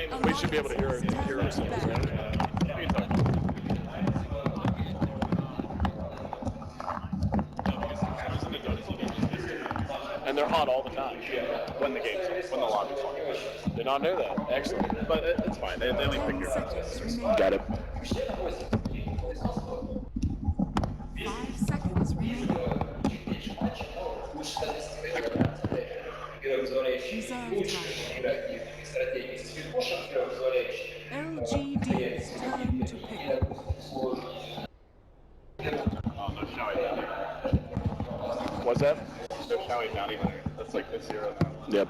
mean, we should be able to hear ourselves, right? Yeah, you talk. And they're hot all the time. Yeah, when the logic's on. Did not know that. Excellent. But it's fine. They only pick your house. Got it. 5 seconds remaining. Reserve time. LGD's turn to pick. Oh, no Showy Bounty. What's that? No Showy Bounty. That's like the 0 now. Yep.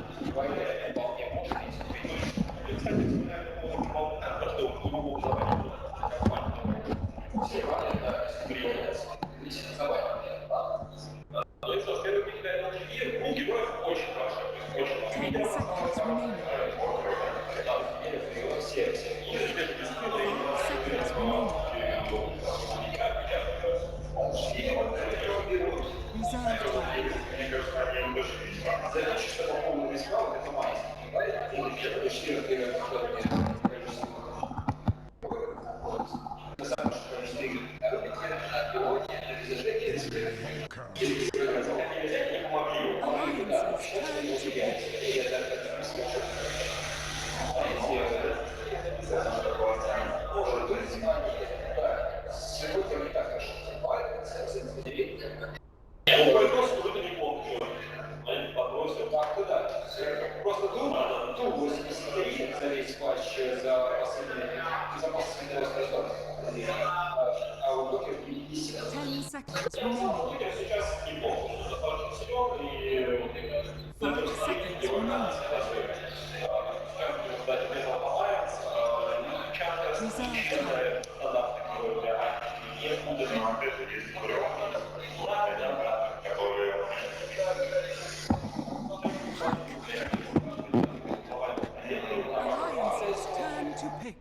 LGD's turn to pick.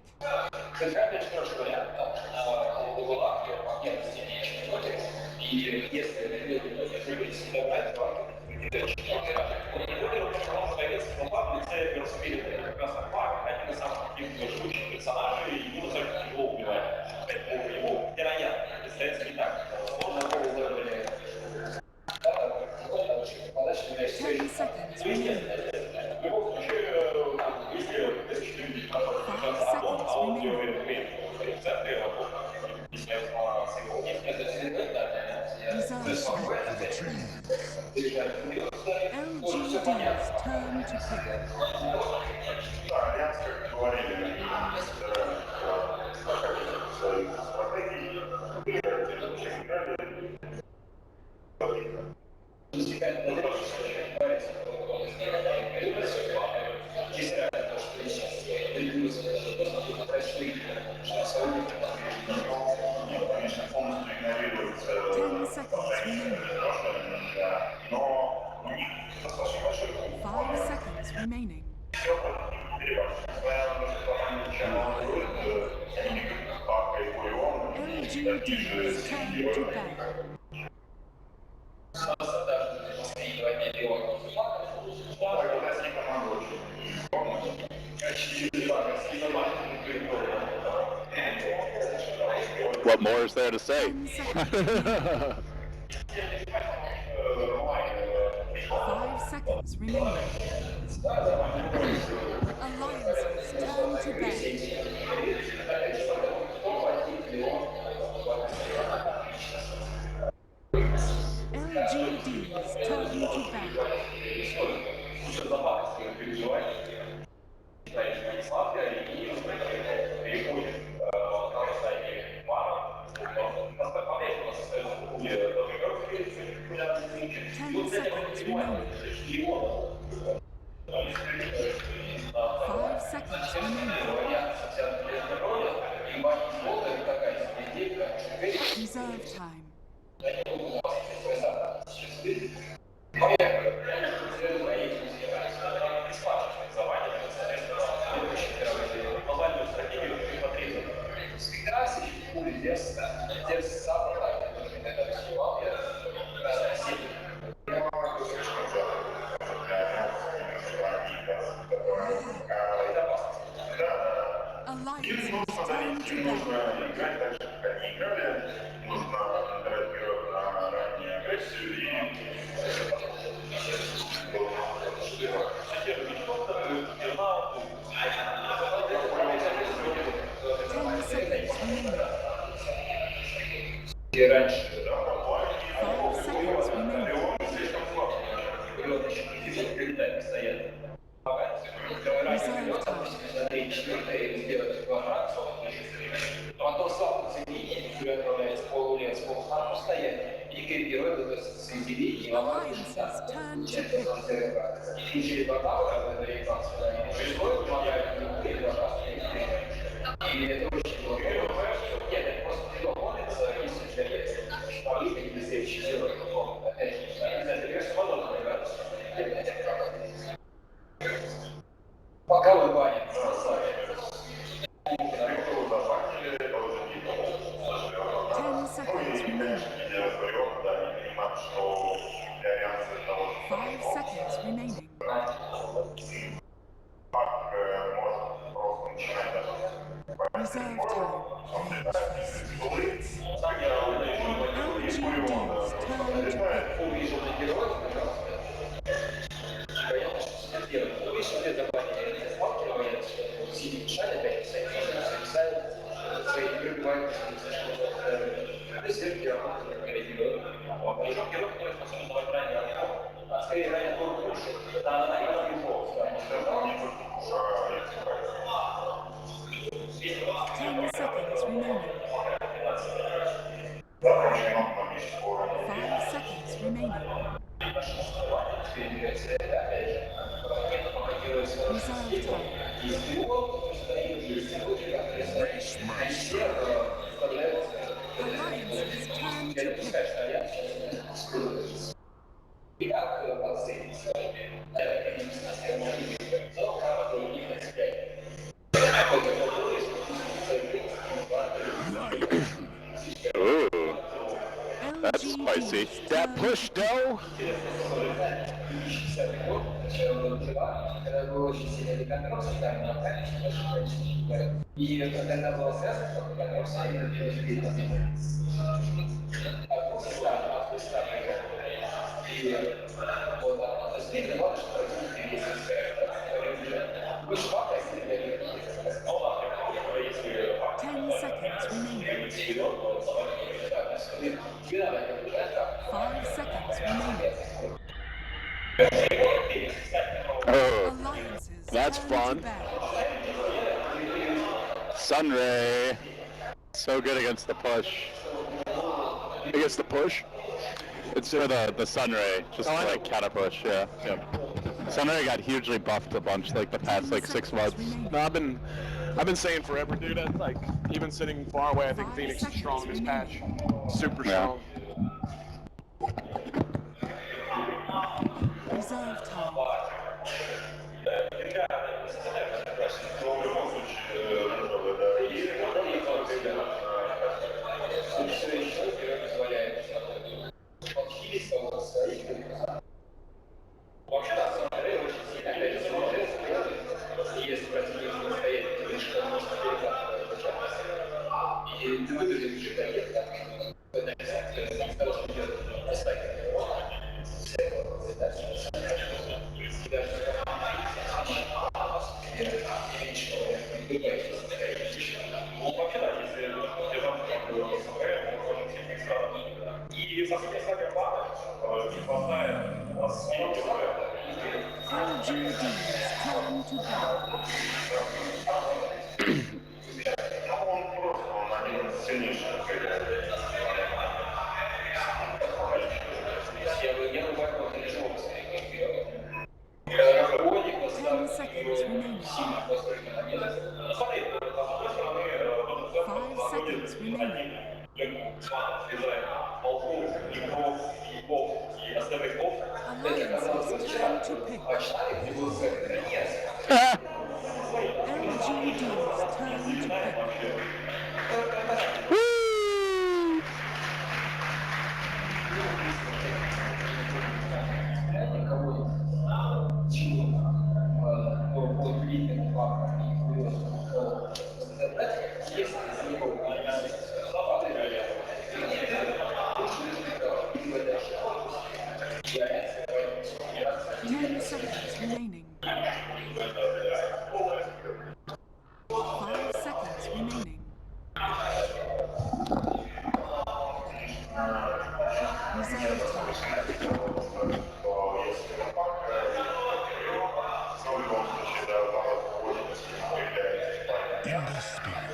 Remaining. LGD's turn to back. What more is there to say? 5 seconds remaining. Alliances turn to bay. LGD's turn to bay. Reserve time. Alliances turn to ban. Ten seconds remaining. 5 seconds remaining. Reserve time. Потом сам соединение, который отправляется полулет с полуфлангу стоять, и корректирует соединение, и Alliances turn to pick. и через батал, когда реакция, происходит, помогает и это очень здорово. Нет, это просто тяжело молится, если у тебя есть шпалит, или следующий дело, опять же, это версия подобная, да? Пока вы банят, бросали. 10 seconds remaining. 5 seconds remaining. Reserve time. LGD's turn to pick. Ten seconds remaining. 5 seconds remaining. Reserve time. Alliances turn to pick. Ooh, that's spicy. That push dough? И когда была связка, когда все и вот то есть видно, вот что Ten seconds remaining. 5 seconds remaining. Oh, Alliances that's turn fun. to ban. Sunray. So good against the push. Against the push? It's for the Sunray, just like counter push, yeah. Sunray got hugely buffed a bunch like the past like 6 months. No, I've been saying forever, dude. That's like even sitting far away, I think Phoenix is strong in this patch. Super strong. Reserve time. LGD's turn to ban. Ten seconds remaining. 5 seconds remaining. Alliances turn to pick. LGD's turn to pick. Ten seconds remaining. 5 seconds remaining. Reserve time. In the spirit.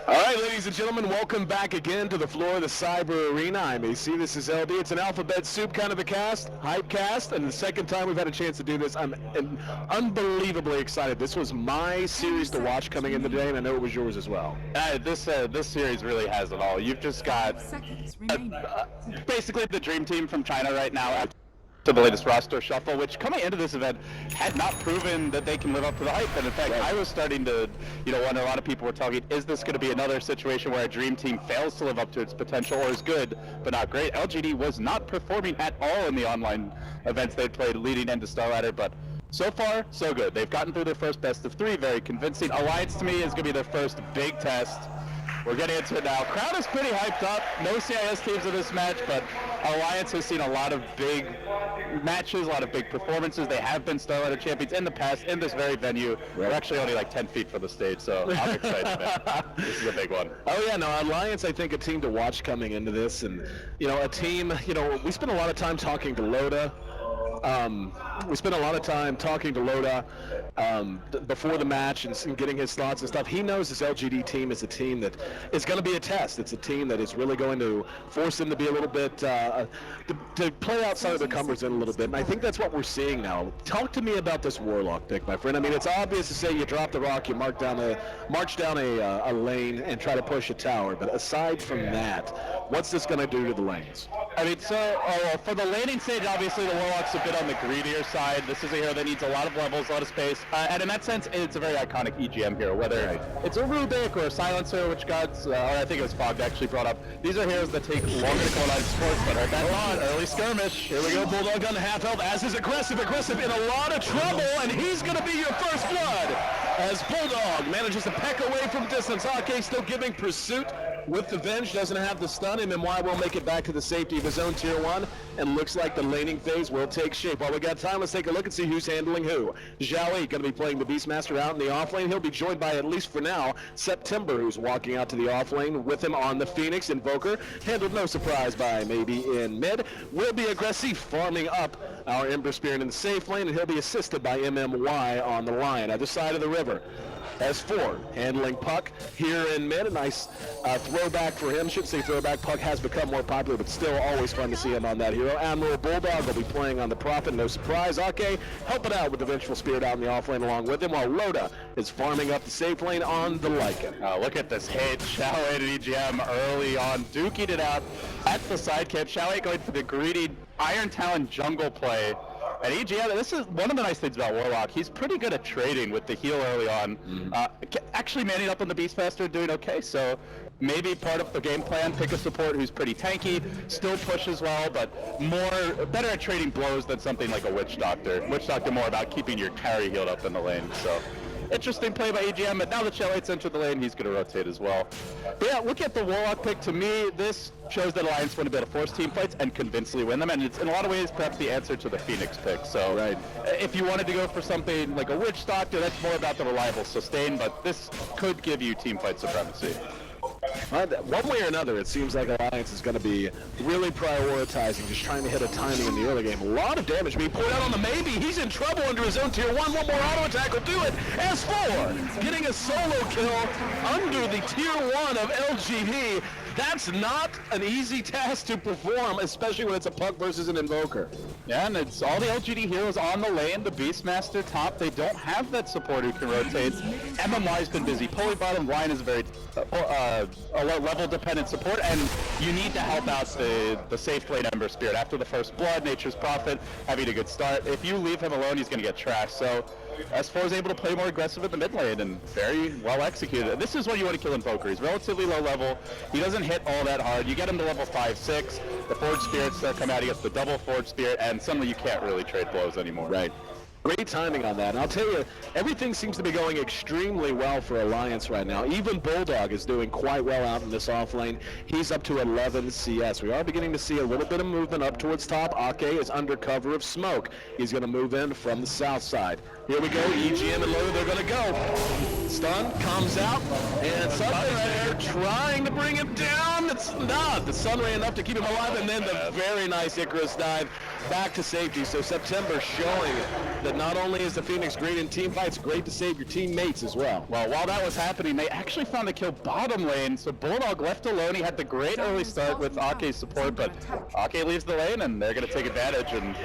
All right, ladies and gentlemen, welcome back again to the floor of the Cyber Arena. I'm AC, this is LD. It's an alphabet soup kind of a cast, hype cast, and the second time we've had a chance to do this. I'm unbelievably excited. This was my series to watch coming in today, and I know it was yours as well. This series really has it all. You've just got 5 seconds remaining. basically the dream team from China right now. To the latest roster shuffle, which coming into this event had not proven that they can live up to the hype. And in fact, I was starting to, wonder, a lot of people were talking, is this going to be another situation where a dream team fails to live up to its potential or is good but not great? LGD was not performing at all in the online events they played leading into Starladder, but so far, so good. They've gotten through their first best of 3, very convincing. Alliance to me is going to be their first big test. We're getting into it now. Crowd is pretty hyped up. No CIS teams in this match, but Alliance has seen a lot of big matches, a lot of big performances. They have been Starladder champions in the past in this very venue. We're actually only like 10 feet from the stage, so I'm excited, man. This is a big one. Oh yeah, no, Alliance, I think a team to watch coming into this, and a team, we spent a lot of time talking to Loda. We spent a lot of time talking to Loda before the match and getting his thoughts and stuff. He knows this LGD team is a team that is going to be a test. It's a team that is really going to force them to be a little bit, to play outside of their comfort zone a little bit. And I think that's what we're seeing now. Talk to me about this Warlock pick, my friend. I mean, it's obvious to say you drop the rock, you march down a lane and try to push a tower. But aside from that, what's this going to do to the lanes? I mean, for the laning stage, obviously the Warlock's a bit on the greedier side. This is a hero that needs a lot of levels, a lot of space, and in that sense, it's a very iconic EGM hero, whether it's a Rubik or a Silencer, which or I think it was Fogged actually brought up. These are heroes that take longer to come alive to sports, but are back on early skirmish. Here we go, Bulldog on the half health, as is aggressive in a lot of trouble, and he's going to be your first blood, as Bulldog manages to peck away from distance. Ake still giving pursuit with the Venge, doesn't have the stun. MMY will make it back to the safety of his own tier 1, and looks like the laning phase will take shape. While we got time, let's take a look and see who's handling who. Zhao Yi going to be playing the Beastmaster out in the off lane. He'll be joined by, at least for now, September, who's walking out to the off lane with him on the Phoenix. Invoker, handled no surprise by maybe in mid, will be aggressive, farming up our Ember Spirit in the safe lane, and he'll be assisted by MMY on the Lion, other side of the river. S4 handling Puck here in mid. A nice throwback for him. Shouldn't say throwback. Puck has become more popular, but still always fun to see him on that hero. Admiral Bulldog will be playing on the Prophet. No surprise. Ake helping out with the Vengeful Spirit out in the off lane along with him, while Loda is farming up the safe lane on the Lycan. Look at this hit. Xiaowei to EGM early on, duking it out at the side camp. Xiaowei going for the greedy Iron Talon jungle play. And EGM, this is one of the nice things about Warlock. He's pretty good at trading with the heal early on. Actually manning up on the Beastmaster, doing okay. So maybe part of the game plan, pick a support who's pretty tanky, still pushes well, but better at trading blows than something like a Witch Doctor. Witch Doctor more about keeping your carry healed up in the lane. So interesting play by EGM, but now that Xiaowei's entered the lane, he's going to rotate as well. But yeah, look at the Warlock pick. To me, this shows that Alliance want to be able to force team fights and convincingly win them, and it's in a lot of ways perhaps the answer to the Phoenix pick. So if you wanted to go for something like a Witch Doctor, that's more about the reliable sustain, but this could give you team fight supremacy. One way or another, it seems like Alliance is going to be really prioritizing, just trying to hit a timing in the early game. A lot of damage being poured out on the maybe. He's in trouble under his own tier 1. One more auto attack will do it. S4 getting a solo kill under the tier 1 of LGD. That's not an easy task to perform, especially when it's a Puck versus an Invoker. Yeah, and it's all the LGD heroes on the lane, the Beastmaster top. They don't have that support who can rotate. MMY's been busy. Pulley bottom line is a very level-dependent support, and you need to help out the safe lane Ember Spirit. After the first blood, Nature's Prophet having a good start. If you leave him alone, he's going to get trashed. So S4 is able to play more aggressive in the mid lane and very well executed. This is when you want to kill Invoker. He's relatively low level. He doesn't hit all that hard. You get him to level 5, 6. The Forge Spirits come out. He gets the double Forge Spirit, and suddenly you can't really trade blows anymore. Right. Great timing on that. And I'll tell you, everything seems to be going extremely well for Alliance right now. Even Bulldog is doing quite well out in this off lane. He's up to 11 CS. We are beginning to see a little bit of movement up towards top. Ake is under cover of smoke. He's going to move in from the south side. Here we go. EGM and Low, they're going to go. Stun comes out, and Sunray there trying to bring him down. It's not. The Sunray enough to keep him alive, and then the very nice Icarus dive back to safety. So September showing that not only is the Phoenix great in team fights, great to save your teammates as well. Well, while that was happening, they actually found the kill bottom lane, so Bulldog left alone. He had the great early start with Ake's support, but Ake leaves the lane, and they're going to take advantage. And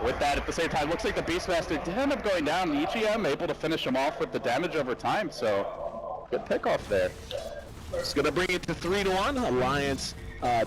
with that, at the same time, looks like the Beastmaster did end up going down. EGM able to finish him off with the damage over time, so good pick off there. It's going to bring it to 3-1. Alliance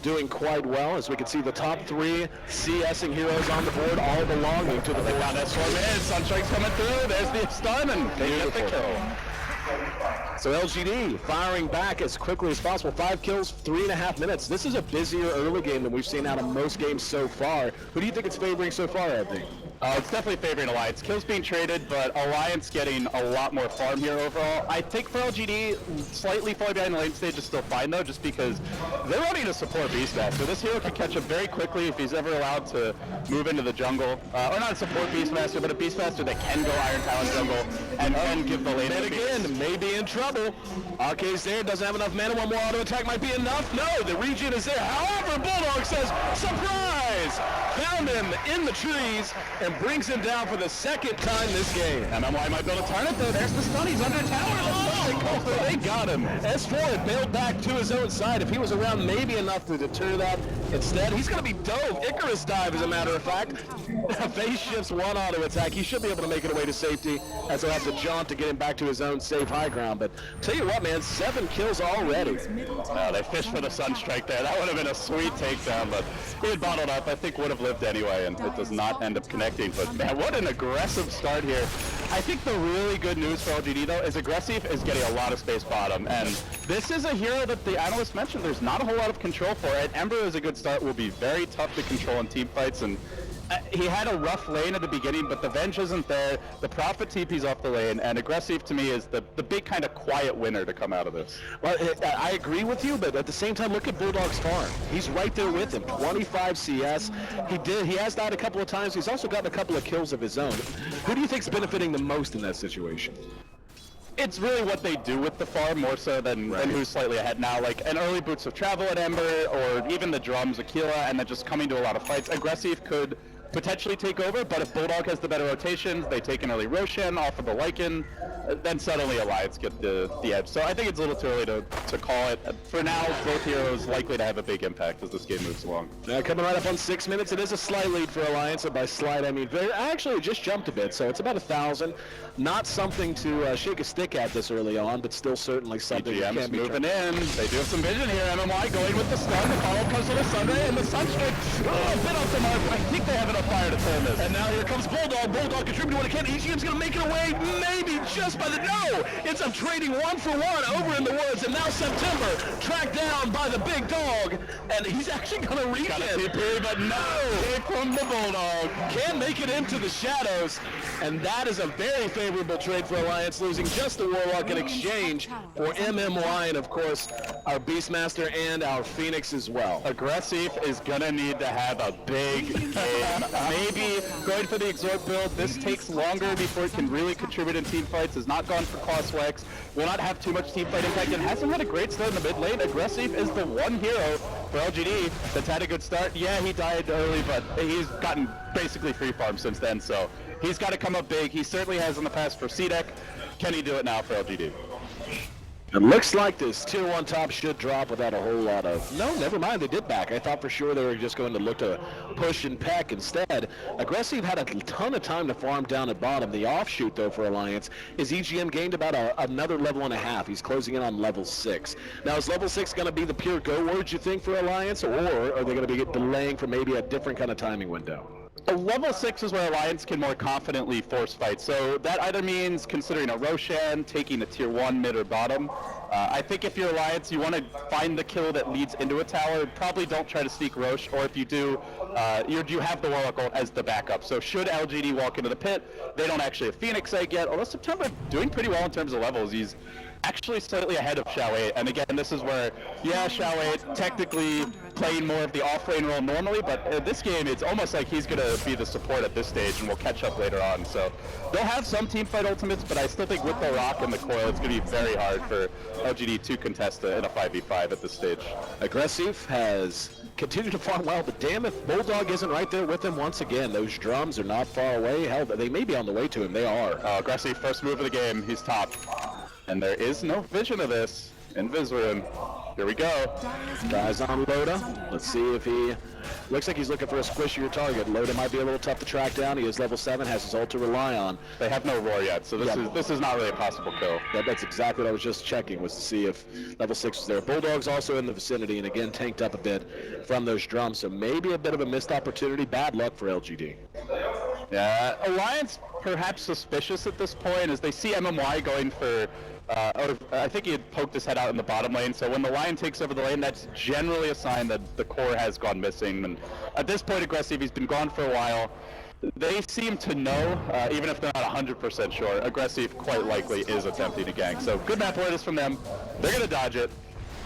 doing quite well, as we can see the top 3 CSing heroes on the board, all belonging to the board. Sunstrike's coming through. There's the stun, and they get the kill. So LGD firing back as quickly as possible. 5 kills, 3.5 minutes. This is a busier early game than we've seen out of most games so far. Who do you think it's favoring so far, Anthony? It's definitely favoring Alliance. Kills being traded, but Alliance getting a lot more farm here overall. I think for LGD, slightly falling behind the lane stage is still fine though, just because they're running to support Beastmaster. This hero can catch him very quickly if he's ever allowed to move into the jungle. Or not support Beastmaster, but a Beastmaster that can go Iron Talon jungle and can give the lane. And again, maybe in trouble. Ake's there, doesn't have enough mana. One more auto attack might be enough. No, the regen is there. However, Bulldog says, surprise! Found him in the trees and brings him down for the second time this game. MMY might be able to turn it though. There's the stun. He's under tower. Oh, they got him. S4 had bailed back to his own side. If he was around maybe enough to deter that, instead he's going to be dove. Icarus dive, as a matter of fact. Phase shifts one auto attack. He should be able to make it away to safety, as he'll have to jaunt to get him back to his own safe high ground. But tell you what, man, 7 kills already. They fished for the Sunstrike there. That would have been a sweet takedown, but he had bottled up. I think would have lived anyway, and it does not end up connecting. But man, what an aggressive start here. I think the really good news for LGD though is Aggressive is getting a lot of space bottom, and this is a hero that the analyst mentioned there's not a whole lot of control for it. Ember is a good start, will be very tough to control in team fights, and he had a rough lane at the beginning, but the Venge isn't there. The Prophet TP's off the lane, and Aggressive to me is the big kind of quiet winner to come out of this. Well, I agree with you, but at the same time, look at Bulldog's farm. He's right there with him, 25 CS. He has died a couple of times. He's also gotten a couple of kills of his own. Who do you think's benefiting the most in that situation? It's really what they do with the farm more so than who's slightly ahead now. Like an early Boots of Travel at Ember, or even the drums, Aquila, and then just coming to a lot of fights. Aggressive could potentially take over, but if Bulldog has the better rotations, they take an early Roshan off of the Lycan, then suddenly Alliance get the edge. So I think it's a little too early to call it. For now, both heroes likely to have a big impact as this game moves along. Coming right up on 6 minutes, it is a slight lead for Alliance, and by slight I mean very, actually just jumped a bit, so it's about 1,000. Not something to shake a stick at this early on, but still certainly something that can't be moving in. They do have some vision here. MMY going with the stun. The follow-up comes to the Sunday, and the Sunstrike a bit off the mark. I think they have enough fire to turn this. And now here comes Bulldog. Bulldog contributing what he can. EGM's going to make it away, maybe just by the... No! Ends up trading 1-for-1 over in the woods, and now September tracked down by the big dog, and he's actually going to reach it. But no! Kick from the Bulldog. Can make it into the shadows, and that is a very favorable trade for Alliance, losing just the Warlock in exchange for MMY, and of course, our Beastmaster and our Phoenix as well. Aggressive is going to need to have a big game Maybe going for the Exhort build. This takes longer before it can really contribute in team fights. Has not gone for crosswex. Will not have too much team fight impact. It hasn't had a great start in the mid lane. Aggressive is the one hero for LGD that's had a good start. Yeah, he died early, but he's gotten basically free farm since then, so he's got to come up big. He certainly has in the past for C-Deck. Can he do it now for LGD? It looks like this tier 1 top should drop without a whole lot of... No, never mind, they did back. I thought for sure they were just going to look to push and peck instead. Aggressive had a ton of time to farm down at bottom. The offshoot, though, for Alliance is EGM gained about another level and a half. He's closing in on level 6. Now, is level 6 going to be the pure go word, you think, for Alliance, or are they going to be delaying for maybe a different kind of timing window? Level 6 is where Alliance can more confidently force fight. So that either means considering a Roshan, taking a tier 1 mid or bottom. I think if you're Alliance, you want to find the kill that leads into a tower. Probably don't try to sneak Rosh, or if you do, you have the Warlock ult as the backup. So should LGD walk into the pit, they don't actually have Phoenix Egg yet, although September doing pretty well in terms of levels. He's actually slightly ahead of Xiao 8, and again, this is where, yeah, Xiao 8 technically playing more of the off-lane role normally, but in this game, it's almost like he's going to be the support at this stage, and we'll catch up later on. So they'll have some teamfight ultimates, but I still think with the Rock and the Coil, it's going to be very hard for LGD to contest in a 5v5 at this stage. Aggressive has continued to farm well, but damn if Bulldog isn't right there with him once again. Those drums are not far away. Hell, they may be on the way to him. They are. Aggressive, first move of the game. He's top. And there is no vision of this in Vizruin. Here we go. Guys on Loda. Let's see if he... Looks like he's looking for a squishier target. Loda might be a little tough to track down. He is level 7, has his ult to rely on. They have no roar yet, so this is not really a possible kill. That's exactly what I was just checking, was to see if level 6 was there. Bulldog's also in the vicinity, and again, tanked up a bit from those drums, so maybe a bit of a missed opportunity. Bad luck for LGD. Yeah, Alliance perhaps suspicious at this point as they see MMY going for... I think he had poked his head out in the bottom lane, so when the Lion takes over the lane, that's generally a sign that the core has gone missing. And at this point, Aggressive, he's been gone for a while. They seem to know, even if they're not 100% sure, Aggressive quite likely is attempting to gank. So good map awareness from them. They're going to dodge it.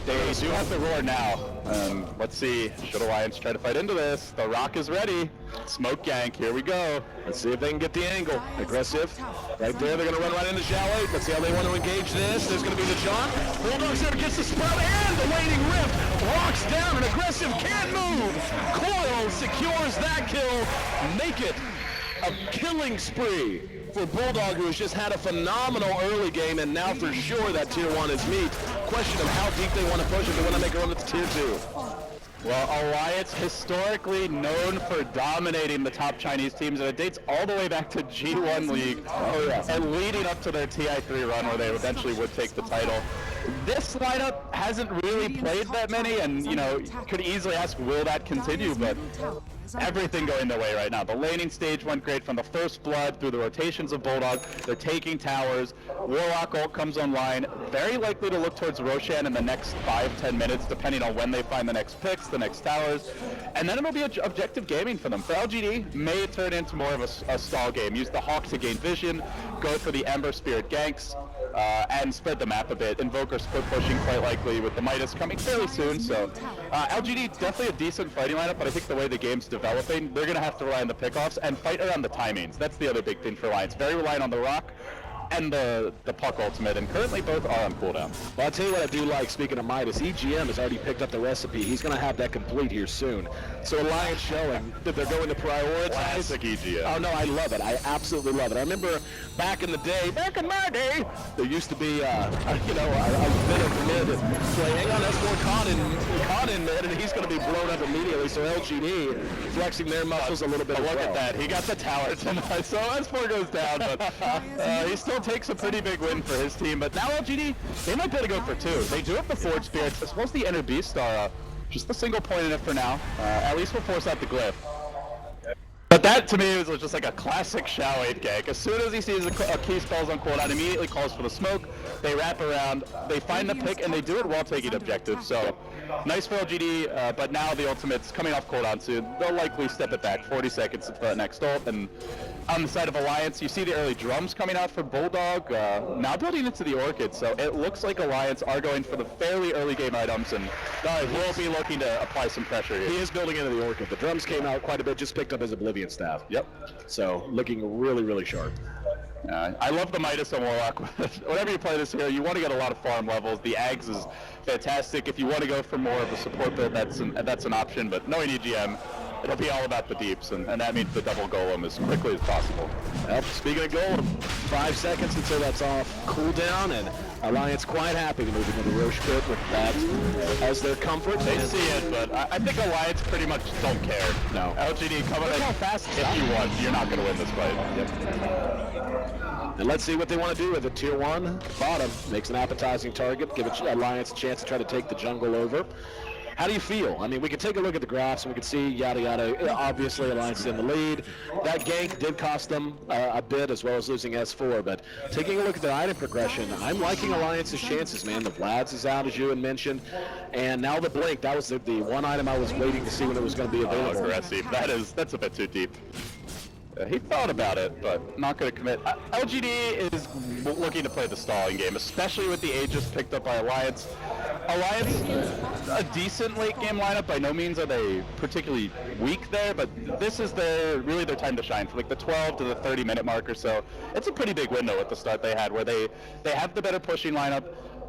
They do have the roar now. Let's see, should Alliance try to fight into this? The Rock is ready. Smoke gank, here we go. Let's see if they can get the angle. Aggressive, right there, they're gonna run right into Xiao 8. Let's see how they want to engage this. There's gonna be the John. Bulldog's there, gets the spell, and the waning rift. Rocks down, and Aggressive can't move. Coil secures that kill. Make it a killing spree for Bulldog, who has just had a phenomenal early game, and now for sure that tier 1 is meat. Question of how deep they want to push if they want to make a run at the tier 2. Well, Alliance historically known for dominating the top Chinese teams, and it dates all the way back to G1 League, and leading up to their TI3 run where they eventually would take the title. This lineup hasn't really played that many, and you know, could easily ask, will that continue? But everything going their way right now. The laning stage went great from the first blood through the rotations of Bulldog. They're taking towers. Warlock ult comes online. Very likely to look towards Roshan in the next 5-10 minutes, depending on when they find the next picks, the next towers. And then it'll be objective gaming for them. For LGD, may turn into more of a stall game. Use the Hawk to gain vision, go for the Ember Spirit ganks, and spread the map a bit. Invoker split pushing quite likely with the Midas coming fairly soon. So LGD definitely a decent fighting lineup, but I think the way the game's developing, they're going to have to rely on the pickoffs and fight around the timings. That's the other big thing for Alliance. Very reliant on the Rock and the Puck ultimate, and currently both are on cooldown. Well, I'll tell you what I do like, speaking of Midas, EGM has already picked up the recipe. He's going to have that complete here soon. So Alliance showing that they're going to prioritize. Classic EGM. Oh no, I love it. I absolutely love it. I remember back in the day, back in my day, there used to be, you know, a bit of mid playing on S4 Con in mid, and he's going to be blown up immediately. So LGD flexing their muscles a little bit. Look at that. He got the tower tonight. So S4 goes down, but he still takes a pretty big win for his team. But now LGD, they might be able to go for 2. They do have the Forge Spirits. As well as the Enter Beast Star. Just the single point in it for now. At least we'll force out the Glyph. But that, to me, was just like a classic Xiao 8 gank. As soon as he sees a key spells on cooldown, immediately calls for the smoke. They wrap around, they find the pick, and they do it while taking objectives. So nice for LGD, but now the ultimate's coming off cooldown soon. They'll likely step it back 40 seconds into the next ult. And on the side of Alliance, you see the early drums coming out for Bulldog, now building into the Orchid. So it looks like Alliance are going for the fairly early game items, and will be looking to apply some pressure here. He is building into the Orchid. The drums came out quite a bit, just picked up his Oblivion staff. Yep. So looking really, really sharp. I love the Midas and Warlock. Whenever you play this hero, you want to get a lot of farm levels. The Ags is fantastic. If you want to go for more of a support build, that's an option. But knowing EGM, it'll be all about the deeps, and that means the double golem as quickly as possible. Well, speaking of golem, 5 seconds until that's off cooldown, and Alliance quite happy to move into the Roche pit with that as their comfort. They see it, but I think Alliance pretty much don't care. No. LGD coming in. How fast If you want, you're not going to win this fight. And let's see what they want to do with it. Tier 1, bottom, makes an appetizing target, give Alliance a chance to try to take the jungle over. How do you feel? I mean, we could take a look at the graphs and we could see yada yada. Obviously, Alliance is in the lead. That gank did cost them a bit, as well as losing S4. But taking a look at their item progression, I'm liking Alliance's chances, man. The Vlad's is out, as you had mentioned, and now the Blink. That was the one item I was waiting to see when it was going to be available. Aggressive. That's a bit too deep. He thought about it, but not going to commit. LGD is looking to play the stalling game, especially with the Aegis picked up by Alliance. Alliance, a decent late game lineup. By no means are they particularly weak there, but this is really their time to shine for like the 12 to the 30-minute mark or so. It's a pretty big window at the start they had, where they have the better pushing lineup.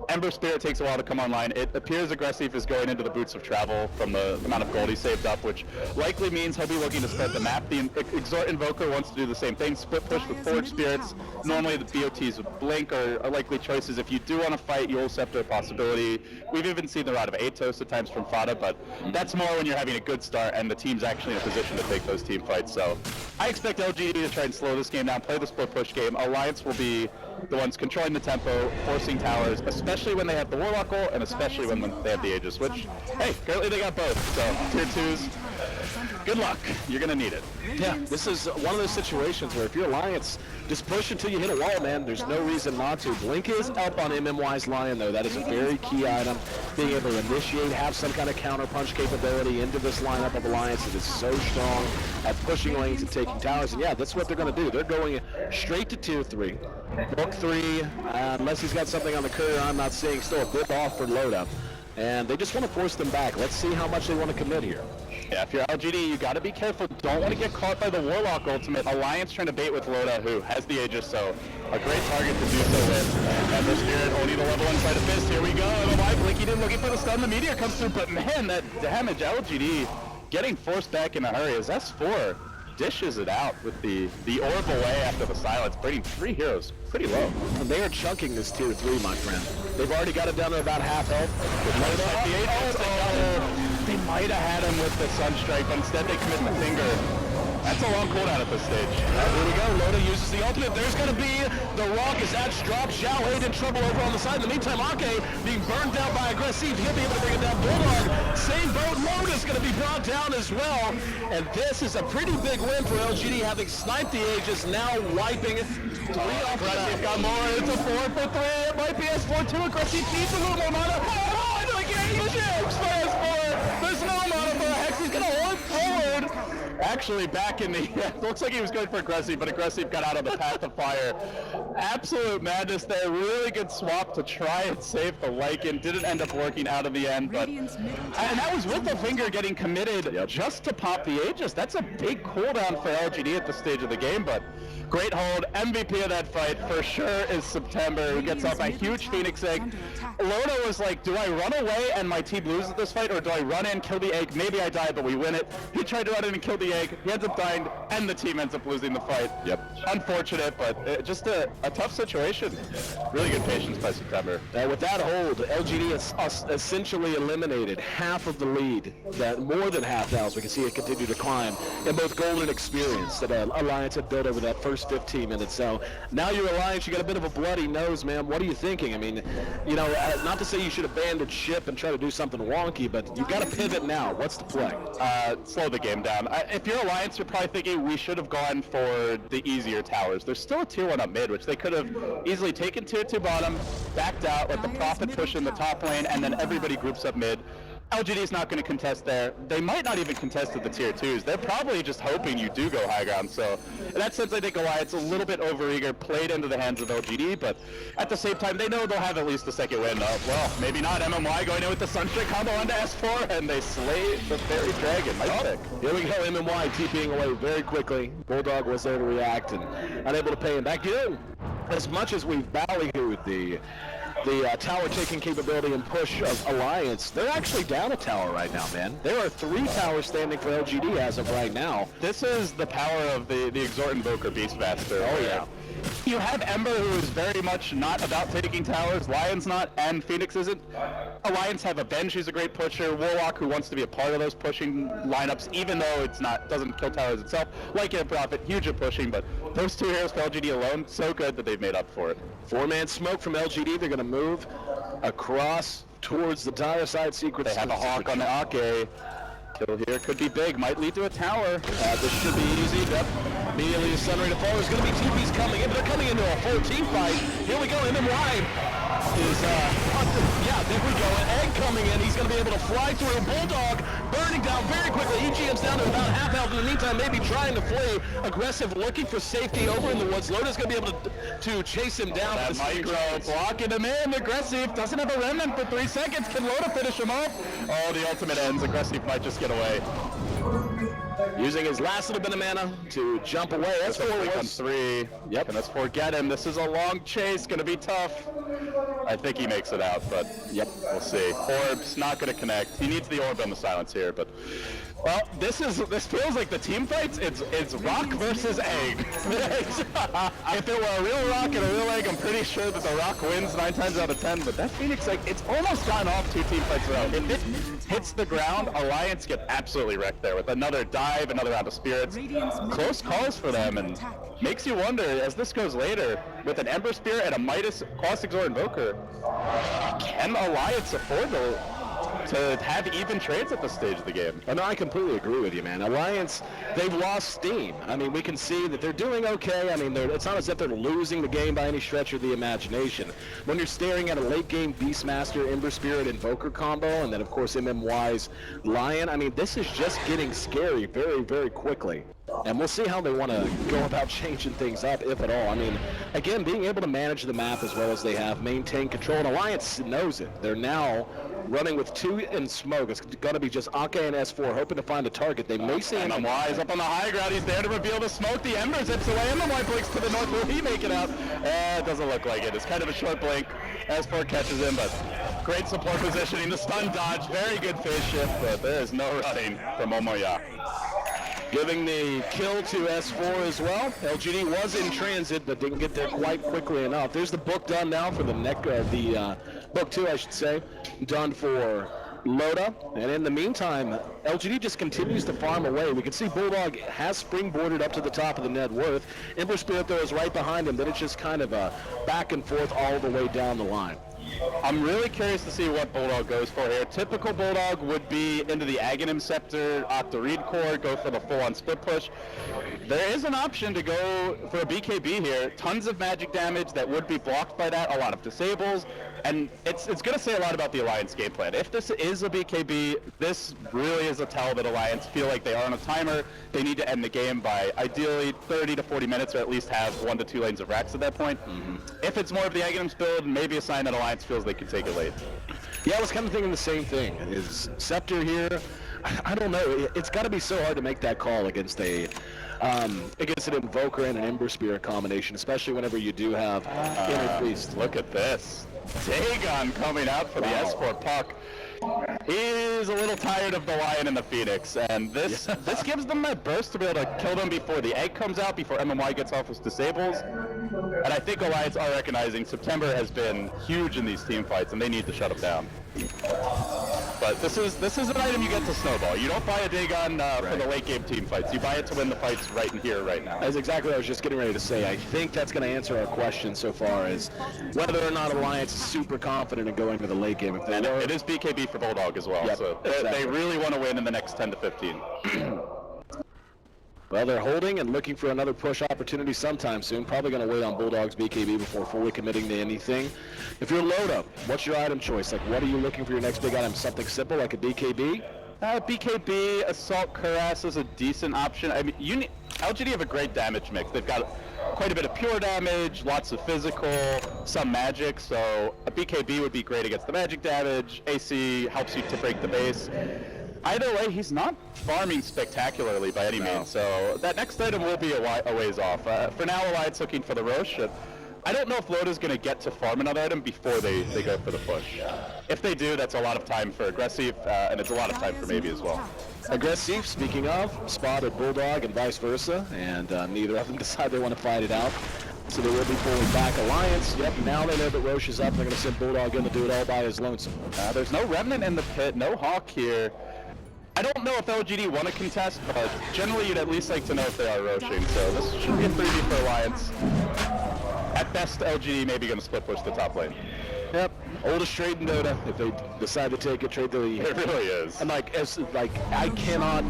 Ember Spirit takes a while to come online. It appears Aggressive is going into the Boots of Travel from the amount of gold he saved up, which likely means he'll be looking to spread the map. The Exhort Invoker wants to do the same thing, split push with Forge Spirits. Normally the BOTs with Blink are likely choices. If you do want to fight, Yule Scepter a possibility. We've even seen the route of Atos at times from Fada, but that's more when you're having a good start and the team's actually in a position to take those team fights. So I expect LGD to try and slow this game down, play the split push game. Alliance will be the ones controlling the tempo, forcing towers, especially when they have the Warlock ult, and especially when they have the Aegis, which, hey, currently they got both, so tier 2s, good luck, you're gonna need it. Yeah, this is one of those situations where if you're Alliance, just push until you hit a wall, man. There's no reason not to. Blink is up on MMY's Lion, though. That is a very key item. Being able to initiate, have some kind of counter punch capability into this lineup of Alliance that is so strong at pushing lanes and taking towers. And yeah, that's what they're going to do. They're going straight to tier 3. Book 3, unless he's got something on the courier I'm not seeing, still a bit off for Loda. And they just want to force them back. Let's see how much they want to commit here. Yeah, if you're LGD, you got to be careful. Don't want to get caught by the Warlock ultimate. Alliance trying to bait with Loda, who has the Aegis, so a great target to do so with. Ember Spirit only the level inside of Fist. Here we go. The Blink, he didn't looking for the stun. The Meteor comes through, but man, that damage, LGD getting forced back in a hurry as S4 dishes it out with the orb away after the silence, bringing 3 heroes pretty low. And they are chunking this tier 3, my friend. They've already got it down to about half health. They might have had him with the Sunstrike, but instead they commit the finger. That's a long cooldown at this stage. Here we go. Loda uses the ultimate. There's going to be the Rock as that's dropped. Xiao Hui in trouble over on the side. In the meantime, Ake being burned down by Aggressive. He'll be able to bring it down. Bulldog, same boat. Loda's going to be brought down as well. And this is a pretty big win for LGD, having sniped the Aegis, now wiping it. 3 off. Aggressive got more. It's a 4 for 3. It might be S4 too. Aggressive needs a little more mana. Oh, I can't use it for S4. There's no mana for a Hex. He's going to hold forward. Actually, back in the... looks like he was going for Aggressive, but Aggressive got out of the path of fire. Absolute madness there. Really good swap to try and save the Lycan. Didn't end up working out of the end, but... And that was with the finger getting committed just to pop the Aegis. That's a big cooldown for LGD at this stage of the game, but... Great hold. MVP of that fight for sure is September, who gets off a huge Phoenix egg. Loda was like, do I run away and my team loses this fight, or do I run in, kill the egg? Maybe I die, but we win it. He tried to run in and kill the egg. He ends up dying, and the team ends up losing the fight. Unfortunate, but just a tough situation. Really good patience by September. With that hold, LGD has essentially eliminated half of the lead, more than half now, as we can see it continue to climb, in both gold and experience that Alliance had built over that first 15 minutes. So now you're Alliance, you got a bit of a bloody nose, man. What are you thinking? I mean, you know, not to say you should abandon ship and try to do something wonky, but you've got to pivot now. What's the play? Slow the game down. If you're Alliance, you're probably thinking we should have gone for the easier towers. There's still a tier 1 up mid, which they could have easily taken tier 2 bottom, backed out, let the Prophet push in the top lane, and then everybody groups up mid. LGD's not going to contest there. They might not even contest at the tier 2s. They're probably just hoping you do go high ground. So in that sense, I think Alliance a little bit overeager, played into the hands of LGD, but at the same time, they know they'll have at least a second win. Well, maybe not. MMY going in with the Sunstrike combo onto S4, and they slay the Fairy Dragon. Nice pick. Here we go, MMY TPing away very quickly. Bulldog was there to react and unable to pay him back. You know, as much as we've ballyhooed the tower taking capability and push of Alliance, they're actually down a tower right now, man. There are 3 towers standing for LGD as of right now. This is the power of the Exhort Invoker Beastmaster. Oh yeah. You have Ember, who is very much not about taking towers, Lion's not, and Phoenix isn't. Alliance have Avenge, who's a great pusher, Warlock, who wants to be a part of those pushing lineups, even though doesn't kill towers itself. Like a Prophet, huge at pushing, but those 2 heroes for LGD alone, so good that they've made up for it. 4-man smoke from LGD. They're going to move across towards the dire side secret. They have a Hawk on the Ake. Kill here could be big, might lead to a tower. This should be easy. Yep. Immediately the Sunray to fall. There's going to be TPs coming in, but they're coming into a full team fight. Here we go. MMY is, there we go. An egg coming in. He's going to be able to fly through. Bulldog burning down very quickly. EGM's down to about half health. In the meantime, maybe trying to play aggressive, looking for safety over in the woods. Loda's going to be able to chase him down. That micro blocking him in. Aggressive doesn't have a remnant for 3 seconds. Can Loda finish him off? Oh, the ultimate ends. Aggressive might just get away. Using his last little bit of mana to jump away. S4 on 3. Yep, and S4 get him. This is a long chase, gonna be tough. I think he makes it out, but yep, we'll see. Orb's not gonna connect. He needs the orb on the silence here, but well, this feels like the team fights. It's rock versus egg. If it were a real rock and a real egg, I'm pretty sure that the rock wins 9 times out of 10. But that Phoenix, it's almost gone off 2 team fights around. If it hits the ground, Alliance get absolutely wrecked there with another dive, another round of spirits. Close calls for them, and makes you wonder as this goes later with an Ember Spear and a Midas Cross Exort Invoker. Can Alliance afford to have even trades at this stage of the game? No, I completely agree with you, man. Alliance, they've lost steam. I mean, we can see that they're doing okay. I mean, it's not as if they're losing the game by any stretch of the imagination. When you're staring at a late-game Beastmaster, Ember Spirit, Invoker combo, and then, of course, MMY's Lion, I mean, this is just getting scary very, very quickly. And we'll see how they want to go about changing things up, if at all. I mean, again, being able to manage the map as well as they have, maintain control, and Alliance knows it. They're now running with 2 in smoke. It's going to be just Ake and S4 hoping to find a target. They may see him. MMY is up on the high ground. He's there to reveal the smoke. The Ember zips away. MMY blinks to the north. Will he make it out? It doesn't look like it. It's kind of a short blink. S4 catches him, but great support positioning. The stun dodge. Very good phase shift, but there is no running from Momoya. Giving the kill to S4 as well. LGD was in transit, but didn't get there quite quickly enough. There's the book done now for the book 2, I should say, done for Loda. And in the meantime, LGD just continues to farm away. We can see Bulldog has springboarded up to the top of the net worth. Ember Spirit, though, is right behind him. Then it's just kind of a back and forth all the way down the line. I'm really curious to see what Bulldog goes for here. Typical Bulldog would be into the Aghanim Scepter, Octa-Reed Core, go for the full-on split push. There is an option to go for a BKB here. Tons of magic damage that would be blocked by that, a lot of disables, and it's going to say a lot about the Alliance game plan. If this is a BKB, this really is a tell that Alliance feel like they are on a timer. They need to end the game by ideally 30 to 40 minutes, or at least have 1 to 2 lanes of racks at that point. If it's more of the Aghanims build, maybe a sign that Alliance feels they could take it late. Yeah, I was kind of thinking the same thing. Is Scepter here? I don't know. It's got to be so hard to make that call against an Invoker and an Ember Spirit combination, especially whenever you do have Inner Priest. Look at this. Dagon coming out for the S4 puck. He's a little tired of the Lion and the Phoenix, and this gives them that burst to be able to kill them before the egg comes out, before MMY gets off his disables. And I think Alliance are recognizing September has been huge in these team fights, and they need to shut him down. But this is an item you get to snowball. You don't buy a Dagon for the late game team fights. You buy it to win the fights right in here, right now. That's exactly what I was just getting ready to say. I think that's going to answer our question so far, is whether or not Alliance is super confident in going to the late game. If they are, it is BKB for Bulldog as well, so exactly. They really want to win in the next 10 to 15. Well, they're holding and looking for another push opportunity sometime soon. Probably going to wait on Bulldog's BKB before fully committing to anything. If you're load up, what's your item choice? Like, what are you looking for your next big item? Something simple like a BKB? BKB, Assault Cuirass is a decent option. I mean, LGD have a great damage mix. They've got quite a bit of pure damage, lots of physical, some magic, so a BKB would be great against the magic damage. AC helps you to break the base. Either way, he's not farming spectacularly by any means, so that next item will be a ways off. For now, Alliance looking for the Roche. I don't know if Loda's going to get to farm another item before they go for the push. If they do, that's a lot of time for Aggressive, and it's a lot of time for maybe as well. Aggressive, speaking of, spotted Bulldog and vice versa, and neither of them decide they want to fight it out. So they will be pulling back. Alliance, yep, now they know that Roche is up. They're going to send Bulldog in to do it all by his lonesome. There's no Remnant in the pit, no Hawk here. I don't know if LGD want to contest, but generally you'd at least like to know if they are Roshing, so this should be a 3v for Alliance. At best, LGD maybe going to split push the top lane. Yep, oldest trade in Dota. If they decide to take it, trade the... It really is. And I cannot...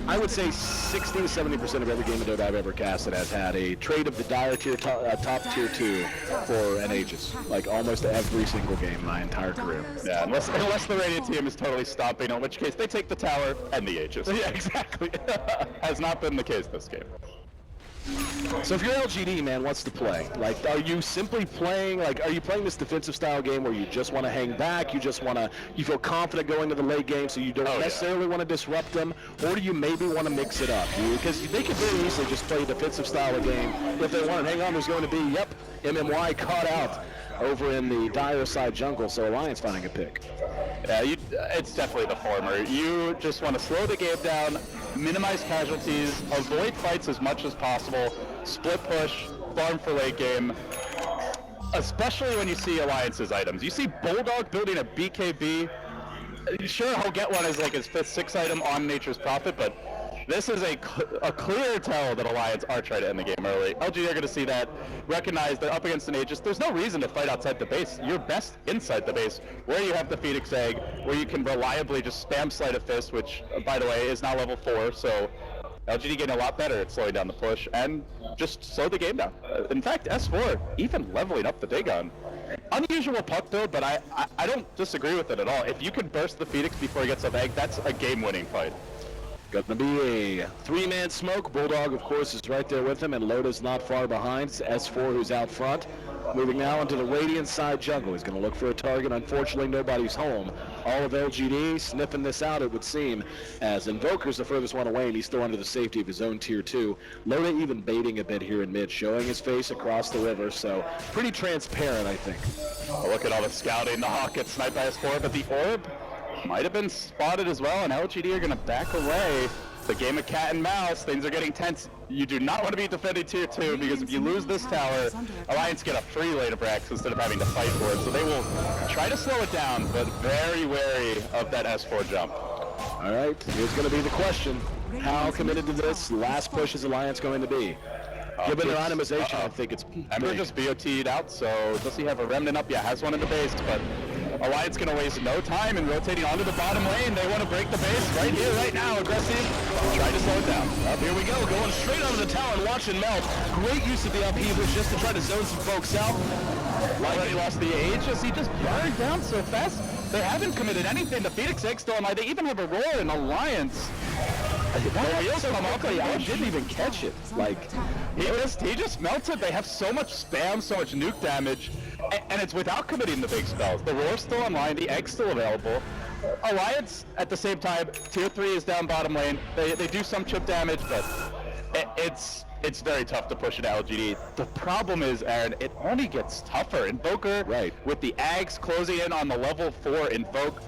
I would say 60 to 70% of every game of Dota I've ever casted has had a trade of the dire tier top tier 2 for an Aegis. Like almost every single game my entire career. Yeah, unless the Radiant team is totally stomping, in which case they take the tower and the Aegis. Yeah, exactly. Has not been the case this game. So if you're LGD, man, what's the play? Like, are you simply playing, are you playing this defensive style game where you just want to hang back, you feel confident going to the late game so you don't necessarily want to disrupt them, or do you maybe want to mix it up? Because they could very easily just play a defensive style of game if they want. Hang on, there's going to be, MMY caught out over in the dire side jungle, so Alliance finding a pick. Yeah, it's definitely the former. You just want to slow the game down, minimize casualties, avoid fights as much as possible, split push, farm for late game, especially when you see Alliance's items. You see Bulldog building a BKB. Sure, he'll get one as like his 5th, 6th item on Nature's Prophet, but this is a clear tell that Alliance are trying to end the game early. LG are going to see that, recognize they're up against an Aegis. There's no reason to fight outside the base. You're best inside the base, where you have the Phoenix Egg, where you can reliably just spam Sleight of Fist, which, by the way, is now level 4, so LGD getting a lot better at slowing down the push, and just slow the game down. In fact, S4 even leveling up the Dagon. Unusual puck build, but I don't disagree with it at all. If you can burst the Phoenix before he gets up egg, that's a game-winning fight. Gonna be a 3-man smoke. Bulldog, of course, is right there with him, and Loda's not far behind. It's S4 who's out front. Moving now into the Radiant side jungle. He's going to look for a target. Unfortunately, nobody's home. All of LGD sniffing this out, it would seem, as Invoker's the furthest one away, and he's still under the safety of his own tier 2. Loda even baiting a bit here in mid, showing his face across the river, so pretty transparent, I think. Oh, look at all the scouting. The Hawk gets sniped by S4, but the Orb might have been spotted as well, and LGD are going to back away. The game of cat and mouse, things are getting tense. You do not want to be defending tier 2, because if you lose this tower, Alliance get a free lane of Rex instead of having to fight for it. So they will try to slow it down, but very wary of that S4 jump. All right, here's going to be the question. How committed to this last push is Alliance going to be? Given their itemization, I think it's Ember just BOT'd out, so does he have a Remnant up? Yeah, has one in the base, but Alliance going to waste no time in rotating onto the bottom lane. They want to break the base right here, right now. Aggressive, try to slow it down. Here we go, going straight onto the tower and watching melt. Great use of the upheavers just to try to zone some folks out. Already lost the Aegis. He just burned down so fast. They haven't committed anything. The Phoenix Egg still alive. They even have a roar in Alliance. That wheels come up, I didn't even catch it. He just melted. They have so much spam, so much nuke damage, and it's without committing the big spells. The roar's still online, the egg's still available. Alliance, at the same time, tier 3 is down bottom lane. They do some chip damage, but it's very tough to push it to LGD. The problem is, Aaron, it only gets tougher. Invoker, with the Ags closing in on the level 4 Invoke,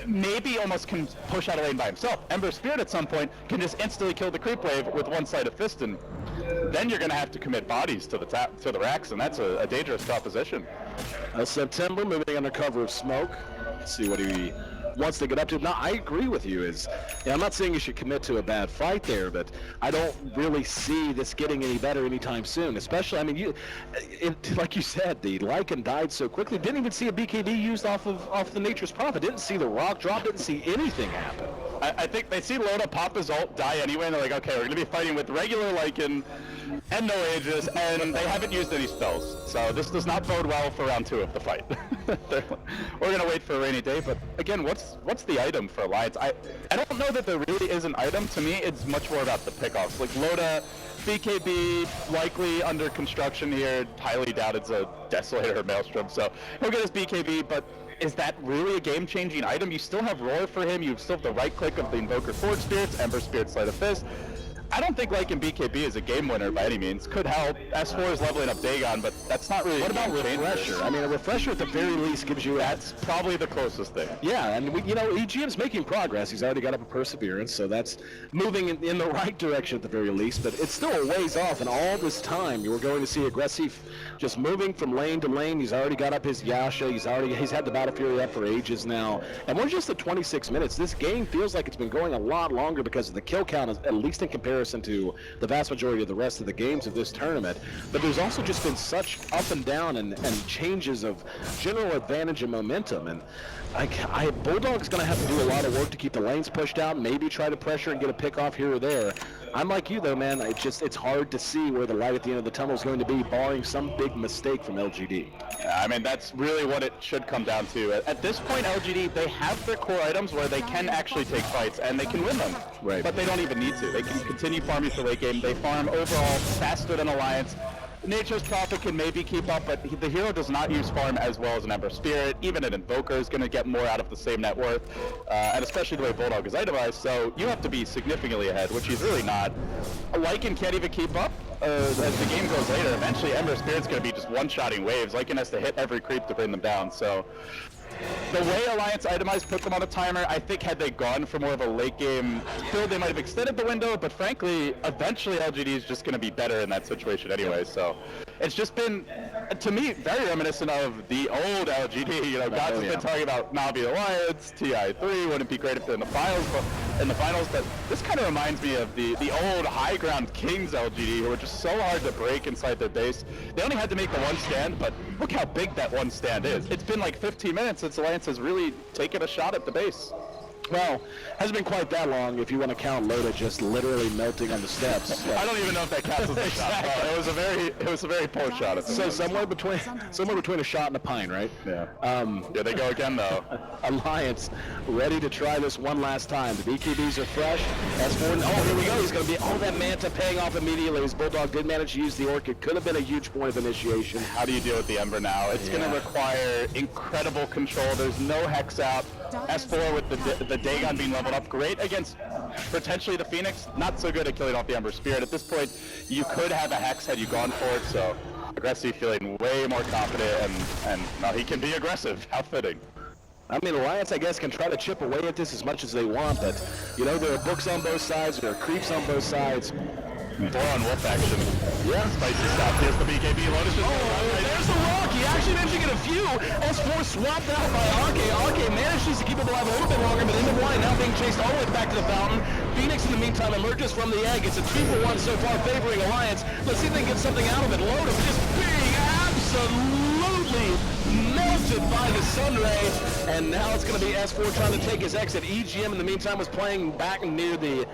maybe almost can push out a lane by himself. Ember Spirit at some point can just instantly kill the creep wave with one Sleight of Fist, and then you're going to have to commit bodies to the racks, and that's a dangerous proposition. September moving under cover of smoke. Let's see what he wants to get up to. Now, I agree with you. I'm not saying you should commit to a bad fight there, but I don't really see this getting any better anytime soon. Especially, I mean, like you said, the Lycan died so quickly. Didn't even see a BKB used off the Nature's Prophet. Didn't see the rock drop. Didn't see anything happen. I think they see Loda pop his ult, die anyway, and they're like, okay, we're going to be fighting with regular Lycan and no Aegis, and they haven't used any spells. So this does not bode well for round 2 of the fight. We're going to wait for a rainy day, but again, what's the item for Alliance? I don't know that there really is an item. To me, it's much more about the pickoffs. Like Loda, BKB, likely under construction here. Highly doubt it's a Desolator or Maelstrom, so he'll get his BKB, but is that really a game-changing item? You still have Roar for him, you still have the right-click of the Invoker Forge Spirits, Ember Spirit, Sleight of Fist. I don't think Lycan BKB is a game winner by any means. Could help. S4 is leveling up Dagon, but that's not really. What about Refresher? I mean, a Refresher at the very least gives you. That's probably the closest thing. Yeah, and EGM's making progress. He's already got up a Perseverance, so that's moving in the right direction at the very least. But it's still a ways off, and all this time you were going to see Aggressive just moving from lane to lane. He's already got up his Yasha. He's had the Battle Fury up for ages now, and we're just at 26 minutes. This game feels like it's been going a lot longer because of the kill count, at least in comparison to the vast majority of the rest of the games of this tournament. But there's also just been such up and down and changes of general advantage and momentum. And Bulldog's going to have to do a lot of work to keep the lanes pushed out, maybe try to pressure and get a pick off here or there. I'm like you though, man. It's hard to see where the light at the end of the tunnel is going to be, barring some big mistake from LGD. Yeah, I mean, that's really what it should come down to. At this point, LGD, they have their core items where they can actually take fights and they can win them. Right. But they don't even need to. They can continue farming for late game. They farm overall faster than Alliance. Nature's Prophet can maybe keep up, but the hero does not use farm as well as an Ember Spirit. Even an Invoker is going to get more out of the same net worth, and especially the way Bulldog is itemized, so you have to be significantly ahead, which he's really not. Lycan can't even keep up as the game goes later. Eventually, Ember Spirit's going to be just one-shotting waves. Lycan has to hit every creep to bring them down, so the way Alliance itemized put them on a timer, I think had they gone for more of a late game build, they might have extended the window, but frankly, eventually LGD is just going to be better in that situation anyway, so it's just been, to me, very reminiscent of the old LGD. You know, Gods has been talking about Navi Alliance, TI3, wouldn't be great if they're in the finals, but this kind of reminds me of the old high ground Kings LGD, who were just so hard to break inside their base. They only had to make the one stand, but look how big that one stand is. It's been like 15 minutes since Alliance has really taken a shot at the base. Well, hasn't been quite that long if you want to count Loda just literally melting on the steps. I don't even know if that counts as a shot. It was a very poor shot. So somewhere between a shot and a pine, right? Yeah. Here they go again, though. Alliance ready to try this one last time. The BKBs are fresh. S4, oh, here we go. He's going to be, that Manta paying off immediately. His Bulldog did manage to use the Orchid. Could have been a huge point of initiation. How do you deal with the Ember now? It's going to require incredible control. There's no Hex out. S4 with the Dagon being leveled up, great against potentially the Phoenix, not so good at killing off the Ember Spirit. At this point, you could have a Hex had you gone for it, so Aggressive feeling way more confident, and now he can be aggressive. How fitting. I mean, Alliance, I guess, can try to chip away at this as much as they want, but, you know, there are books on both sides, there are creeps on both sides. 4 on Wolf action. Yeah. Spicy stuff. Here's the BKB. Lotus is there's the rock. He actually managed to get a few. S4 swapped out by RK. RK manages to keep him alive a little bit longer, but into one, now being chased all the way back to the fountain. Phoenix, in the meantime, emerges from the egg. It's a 2-for-1 so far favoring Alliance. Let's see if they can get something out of it. Lotus just being absolutely melted by the sun ray, and now it's going to be S4 trying to take his exit. EGM, in the meantime, was playing back near the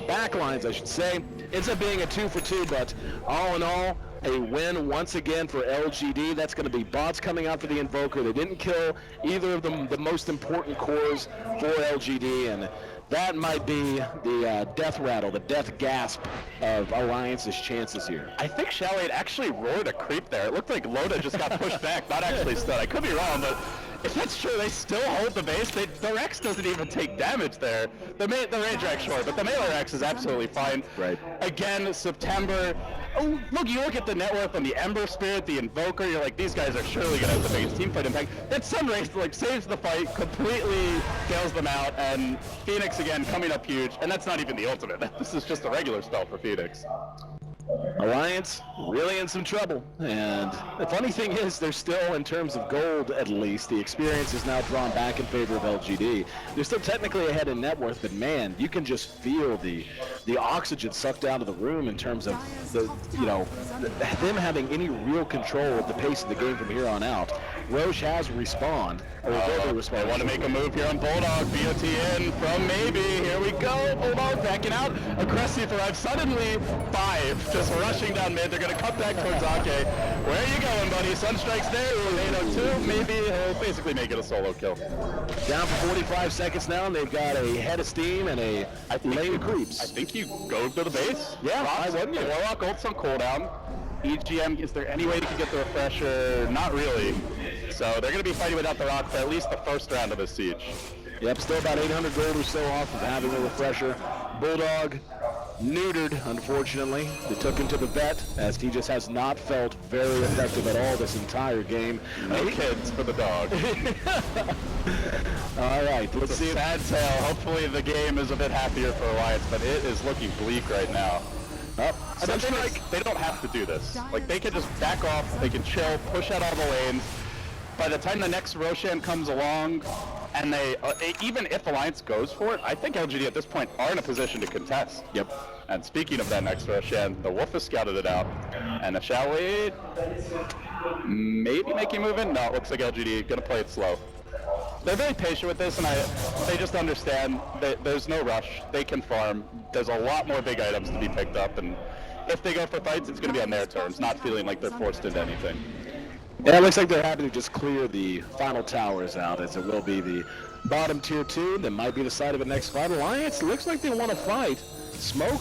back lines, I should say. Ends up being a 2-for-2, but all in all, a win once again for LGD. That's going to be bots coming out for the Invoker. They didn't kill either of them, the most important cores for LGD, and that might be the death rattle, the death gasp of Alliance's chances here. I think Shallade actually roared a creep there. It looked like Loda just got pushed back, not actually stood. I could be wrong, but if that's true, they still hold the base. The Rex doesn't even take damage there. The range Rex, sure, but the melee Rex is absolutely fine. Right. Again, September. Oh, look, you look at the net worth on the Ember Spirit, the Invoker, you're like, these guys are surely going to have the biggest team fight impact. That Sunray, like, saves the fight, completely bails them out, and Phoenix, again, coming up huge, and that's not even the ultimate. This is just a regular spell for Phoenix. Alliance really in some trouble, and the funny thing is they're still, in terms of gold at least, the experience is now drawn back in favor of LGD. They're still technically ahead in net worth, but man, you can just feel the oxygen sucked out of the room in terms of them having any real control of the pace of the game from here on out. Roche has respawned. Or will be They want to make a move here on Bulldog. BOT in from maybe. Here we go. Bulldog backing out. Aggressive arrives suddenly. 5 just rushing down mid. They're going to cut back towards Ake. Where are you going, buddy? Sunstrike's there. Tornado 2. Maybe he'll basically make it a solo kill. Down for 45 seconds now, and they've got a head of steam and a lane of creeps. I think you go to the base. Yeah, why wouldn't you? Warlock ults on cooldown. EGM, is there any way you can get the refresher? Not really. So they're going to be fighting without the rock for at least the first round of the siege. Yep, still about 800 gold or so off of having the refresher. Bulldog neutered, unfortunately. They took him to the vet, as he just has not felt very effective at all this entire game. No kids for the dog. All right, let's see. Sad tale. Hopefully the game is a bit happier for Alliance, but it is looking bleak right now. They don't have to do this. Like, they can just back off, they can chill, push out all the lanes. By the time the next Roshan comes along, and they, even if Alliance goes for it, I think LGD at this point are in a position to contest. Yep. And speaking of that next Roshan, the Wolf has scouted it out. And shall we maybe make a move in? No, it looks like LGD gonna play it slow. They're very patient with this, and they just understand that there's no rush. They can farm. There's a lot more big items to be picked up, and if they go for fights, it's going to be on their terms, not feeling like they're forced into anything. Yeah, it looks like they're happy to just clear the final towers out, as it will be the bottom tier 2. That might be the side of the next fight. Alliance looks like they want to fight. Smoke,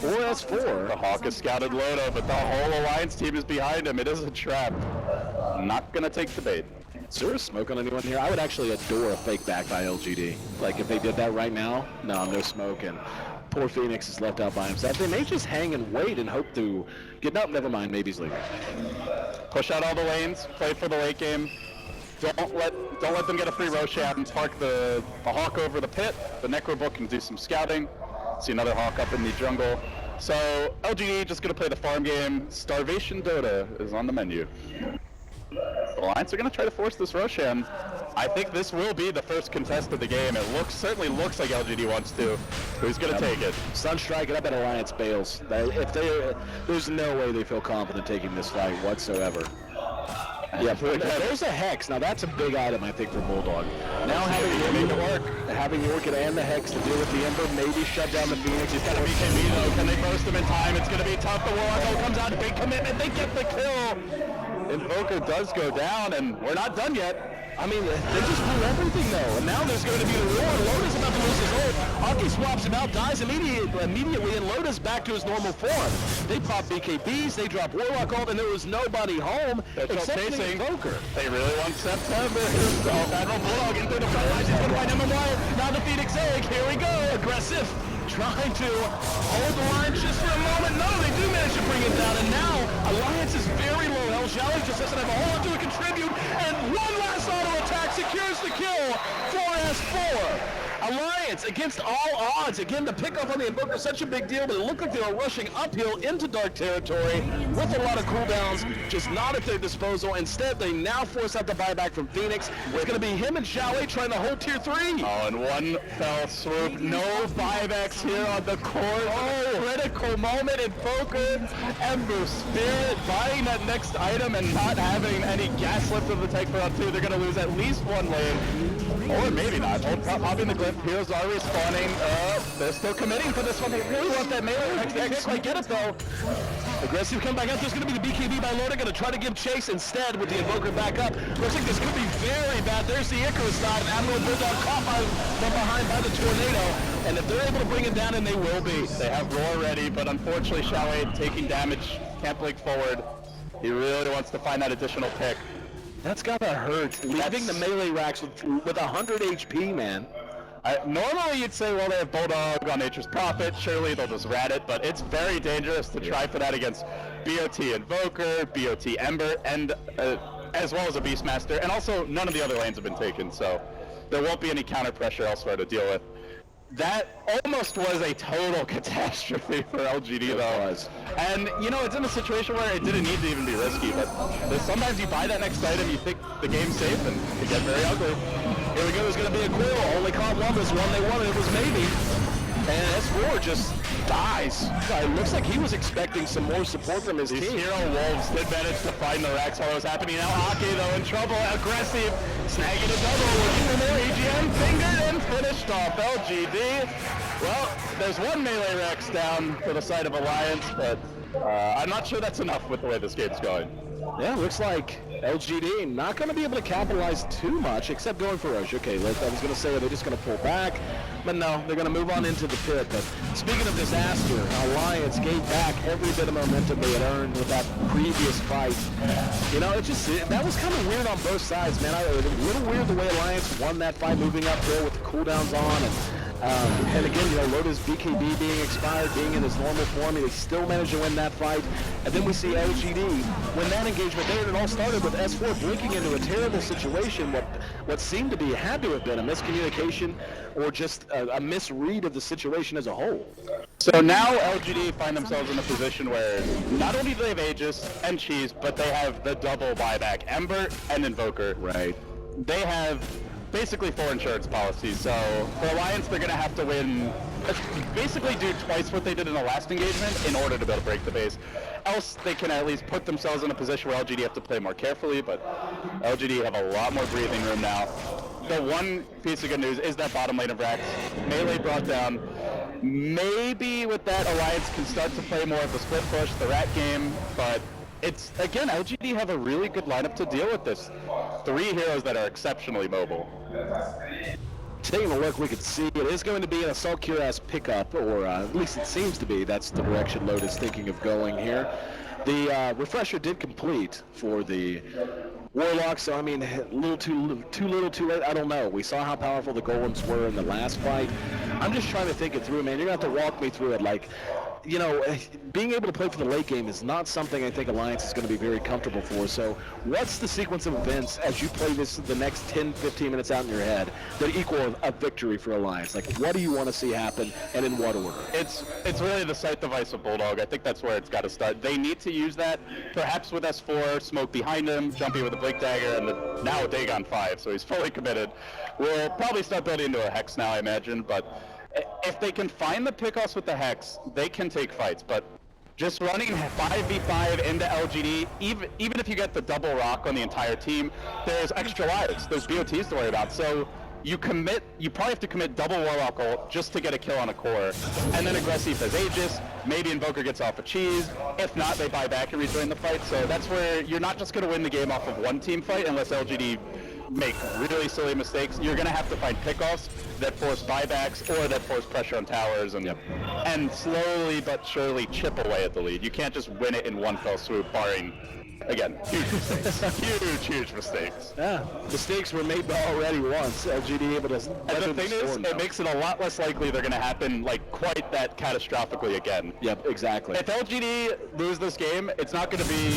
4S4. The Hawk has scouted Loda, but the whole Alliance team is behind him. It is a trap. Not going to take the bait. Is there a smoke on anyone here? I would actually adore a fake back by LGD. Like, if they did that right now, no smoke, and poor Phoenix is left out by himself. They may just hang and wait and hope to get... No, never mind, maybe he's leaving. Push out all the lanes, play for the late game. Don't let them get a free Roshan. Park the Hawk over the pit. The Necrobook can do some scouting. See another Hawk up in the jungle. So, LGD just going to play the farm game. Starvation Dota is on the menu. The Alliance are going to try to force this Roshan. I think this will be the first contest of the game. It certainly looks like LGD wants to. Who's going to take it? Sunstrike, and I bet Alliance bails. There's no way they feel confident taking this fight whatsoever. Yeah, there's a Hex. Now that's a big item, I think, for Bulldog. Now having York and the Hex to deal with the Ember, maybe shut down the Phoenix. He's got a BKB though. Can they burst him in time? It's going to be tough. The Warlock comes out, big commitment. They get the kill. Invoker does go down, and we're not done yet. I mean, they just blew everything though, and now there's going to be a war. Loda's about to lose his ult. Aki swaps him out, dies immediately, and Loda's back to his normal form. They pop BKBs, they drop Warlock ult, and there was nobody home except the Invoker. They really want September. Admiral Bulldog into the front lines. He's going to find MMY. Now the Phoenix Egg. Here we go. Aggressive. Trying to hold the line just for a moment. No, they do manage to bring it down, and now Alliance is very low. El Shally just doesn't have a whole lot to contribute, and one last auto attack secures the kill. 4S4. Alliance against all odds. Again, the pickup on the Invoker is such a big deal, but it looked like they were rushing uphill into dark territory with a lot of cooldowns, just not at their disposal. Instead, they now force out the buyback from Phoenix. It's going to be him and Xiaowei trying to hold tier 3. Oh, and one fell swoop. No buybacks here on the court. Oh, critical moment. Invoker, Ember Spirit buying that next item and not having any gas left of the tank for round 2. They're going to lose at least one lane. Or maybe not. Popping the glyph. Heroes are respawning. They're still committing for this one. They really want that melee. They can't quite get it though. Aggressive come back out. There's going to be the BKB by Loda. Going to try to give chase instead with the Invoker back up. Looks like this could be very bad. There's the Icarus dive. Admiral Bulldog caught from behind by the tornado. And if they're able to bring it down, and they will be. They have Roar ready, but unfortunately Xiaowei taking damage. Can't blink forward. He really wants to find that additional pick. That's gotta hurt. Leaving the melee racks with 100 HP, man. Normally you'd say, well, they have Bulldog on Nature's Prophet. Surely they'll just rat it, but it's very dangerous to try for that against BOT Invoker, BOT Ember, and as well as a Beastmaster. And also, none of the other lanes have been taken, so there won't be any counter pressure elsewhere to deal with. That almost was a total catastrophe for LGD, though. And, you know, it's in a situation where it didn't need to even be risky, but sometimes you buy that next item, you think the game's safe, and it gets very ugly. Here we go, there's going to be a Quill. Only caught one, this one they wanted, it was maybe. And S4 just dies. It looks like he was expecting some more support from his These team. Hero Wolves did manage to find the Rex while it was happening. Now Ake, though, in trouble. Aggressive. Snagging a double. Looking for more. EGM fingered and finished off LGD. Well, there's one melee Rex down for the side of Alliance, but I'm not sure that's enough with the way this game's going. Yeah, looks like LGD not going to be able to capitalize too much, except going for Roche. Okay, I was going to say they're just going to pull back, but no, they're going to move on into the pit. But speaking of disaster, Alliance gave back every bit of momentum they had earned with that previous fight. You know, that was kind of weird on both sides, man. It was a little weird the way Alliance won that fight, moving uphill with the cooldowns on, and again, you know, Loda's BKB being expired, being in his normal form, they still managed to win that fight. And then we see LGD win that engagement there, and it all started with S4 blinking into a terrible situation, what seemed to be, had to have been a miscommunication or just a misread of the situation as a whole. So now LGD find themselves in a position where not only do they have Aegis and Cheese, but they have the double buyback, Ember and Invoker. Right. They have basically 4 insurance policies, so for Alliance they're going to have to win, basically do twice what they did in the last engagement in order to be able to break the base. Else they can at least put themselves in a position where LGD have to play more carefully, but LGD have a lot more breathing room now. The one piece of good news is that bottom lane of Rax. Melee brought down. Maybe with that Alliance can start to play more of the split push, the rat game, but it's, again, LGD have a really good lineup to deal with this. 3 heroes that are exceptionally mobile. Taking a look, we could see it is going to be an Assault Cuirass pickup, or at least it seems to be. That's the direction Load is thinking of going here. The refresher did complete for the Warlock, so I mean, a little too little too late, I don't know. We saw how powerful the golems were in the last fight. I'm just trying to think it through, man. You're going to have to walk me through it. Like, you know, being able to play for the late game is not something I think Alliance is going to be very comfortable for. So what's the sequence of events as you play this the next 10, 15 minutes out in your head that equal a victory for Alliance? Like, what do you want to see happen, and in what order? It's really the sight device of Bulldog. I think that's where it's got to start. They need to use that, perhaps with S4, smoke behind him, jumping with a Blink Dagger, and now Dagon 5, so he's fully committed. We'll probably start building into a Hex now, I imagine, but if they can find the pickoffs with the Hex, they can take fights, but just running 5v5 into LGD, even if you get the double rock on the entire team, there's extra lives, there's BOTs to worry about, so you probably have to commit double Warlock ult just to get a kill on a core, and then Aggressive has Aegis, maybe Invoker gets off a cheese, if not they buy back and rejoin the fight, so that's where you're not just going to win the game off of one team fight unless LGD make really silly mistakes. You're going to have to find pickoffs that force buybacks or that force pressure on towers and slowly but surely chip away at the lead. You can't just win it in one fell swoop, barring, again, huge mistakes. huge mistakes. Yeah, mistakes were made already once. LGD able to. And the thing is, it makes it a lot less likely they're going to happen like quite that catastrophically again. Yep, exactly. If LGD lose this game, it's not going to be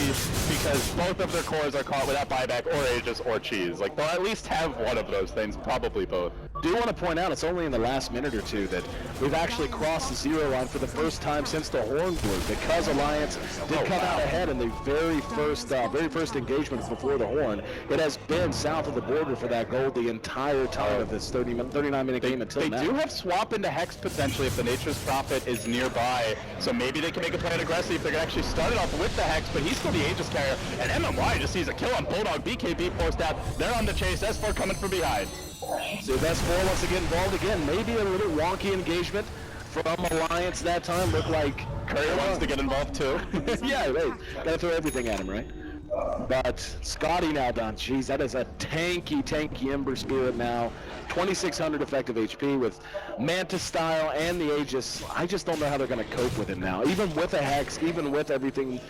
because both of their cores are caught without buyback or Aegis or cheese. Like, they'll at least have one of those things, probably both. Do want to point out, it's only in the last minute or two that we've actually crossed the 0 line for the first time since the Horn Blue, because Alliance did come out ahead in the very first engagement before the Horn. It has been south of the border for that gold the entire time of this 39-minute game until now. They do have swap into Hex potentially if the Nature's Prophet is nearby, so maybe they can make a play at Aggressive. They can actually start it off with the Hex, but he's still the Aegis carrier, and MMY just sees a kill on Bulldog. BKB forced out. They're on the chase. S4 coming from behind. So S4 wants to get involved again. Maybe a little wonky engagement from Alliance that time. Looked like Curry wants to get involved too. Yeah, right. Gotta throw everything at him, right? But Scotty now done. Jeez, that is a tanky Ember Spirit now. 2,600 effective HP with Manta style and the Aegis. I just don't know how they're going to cope with it now. Even with a Hex, even with everything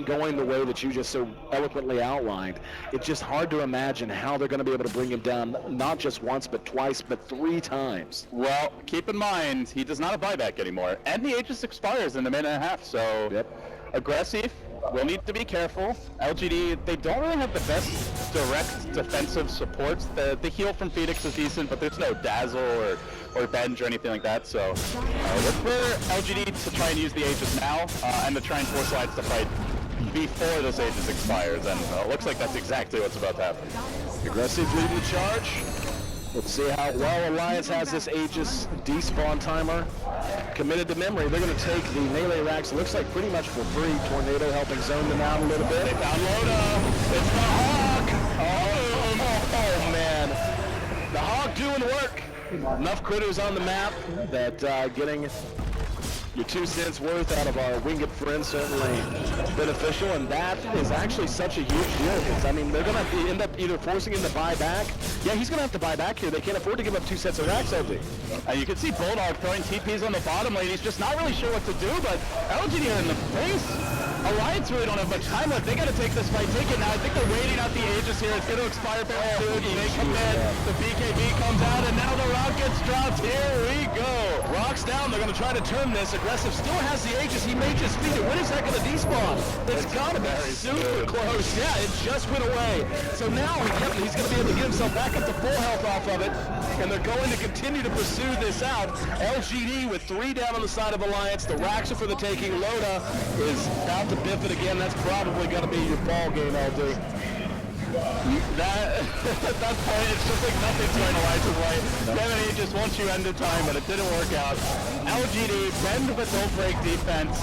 going the way that you just so eloquently outlined, it's just hard to imagine how they're going to be able to bring him down not just once, but twice, but 3 times. Well, keep in mind, he does not have buyback anymore, and the Aegis expires in a minute and a half, so Aggressive will need to be careful. LGD, they don't really have the best direct defensive supports. The heal from Phoenix is decent, but there's no Dazzle or Benj or anything like that, so look for LGD to try and use the Aegis now, and to try and force Alliance to fight before this Aegis expires, and it looks like that's exactly what's about to happen. Aggressive leading the charge. Let's see how well Alliance has this Aegis despawn timer committed to memory. They're going to take the melee racks, looks like pretty much for free. Tornado helping zone them out a little bit. They found Loda. It's the Hawk. Oh man. The Hawk doing work. Enough critters on the map that getting your 2 cents worth out of our winged friend certainly beneficial, and that is actually such a huge deal because I mean they're gonna have to end up either forcing him to buy back. Yeah, he's gonna have to buy back here. They can't afford to give up 2 sets of racks, LD. You can see Bulldog throwing TPs on the bottom lane. He's just not really sure what to do, but LGD are in the face. Alliance really don't have much time left. They gotta take this fight, take it now. I think they're waiting out the Aegis here. It's gonna expire very soon. They come in, the BKB comes out, and now the rockets dropped. Here we go. Rocks down, they're gonna try to turn this. Aggressive still has the Aegis. He may just feed it. When is that gonna despawn? It's gotta be super close. Yeah, it just went away. So now he's gonna be able to get himself back up to full health off of it, and they're going to continue to pursue this out. LGD with 3 down on the side of Alliance. The racks are for the taking. Loda is out to biff it again. That's probably gonna be your ball game, LD. That's point. It's just like nothing's going Alliance's way. Gemini just wants you end of time, but it didn't work out. LGD, bend but don't break defense.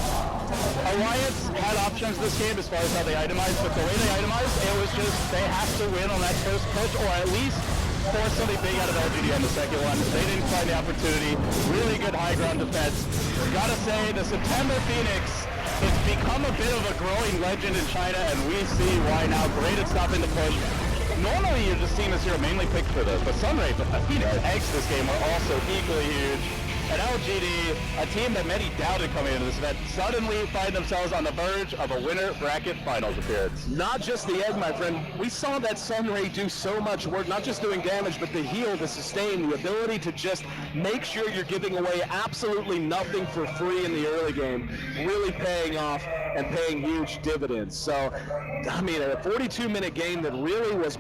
Alliance had options this game as far as how they itemized, but the way they itemized, it was just they have to win on that first push, or at least force something big out of LGD on the second one. They didn't find the opportunity. Really good high ground defense. Gotta say, the September Phoenix, it's become a bit of a growing legend in China, and we see why now. Great at stopping the push. Normally you're just seeing this hero mainly picked for the Sunray, but the Phoenix eggs this game are also equally huge. And LGD, a team that many doubted coming into this event, suddenly find themselves on the verge of a winner bracket finals appearance. Not just the egg, my friend. We saw that Sunray do so much work, not just doing damage, but the heal, the sustain, the ability to just make sure you're giving away absolutely nothing for free in the early game, really paying off and paying huge dividends. So, I mean, a 42-minute game that really was